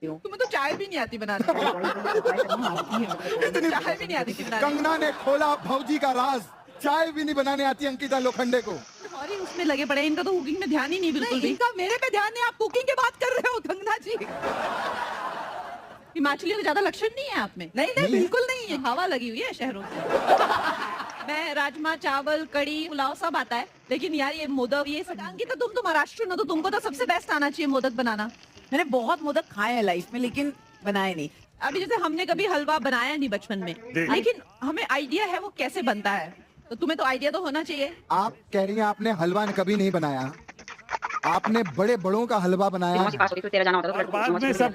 हूँ। तुम्हें तो चाय भी नहीं आती बनाने। चाय भी नहीं आती थी बनाने। कंगना ने खोला भौजी का राज, चाय भी नहीं बनाने आती अंकिता लोखंडे को। सॉरी, उसमें लगे पड़े, इनका तो कुकिंग में ध्यान ही नहीं बिल्कुल भी। इनका मेरे पे ध्यान नहीं, आप कुकिंग की बात कर रहे हो कंगना जी। हिमाचलियों का ज्यादा लक्षण नहीं है आप में? नहीं, बिल्कुल नहीं है, हवा लगी हुई है शहरों से। मैं राजमा चावल कड़ी पुलाव सब आता है, लेकिन यार ये मोदक ये सब। अंकिता तुम तो महाराष्ट्र ना, तो तुमको तो सबसे बेस्ट आना चाहिए मोदक बनाना। मैंने बहुत मोदक खाए हैं लाइफ में, लेकिन बनाए नहीं। अभी जैसे हमने कभी हलवा बनाया नहीं बचपन में, लेकिन हमें आइडिया है वो कैसे बनता है, तो तुम्हें तो आइडिया तो होना चाहिए। आप कह रही हैं आपने हलवा कभी नहीं बनाया, आपने बड़े बड़ों का हलवा बनाया है। बाद में सब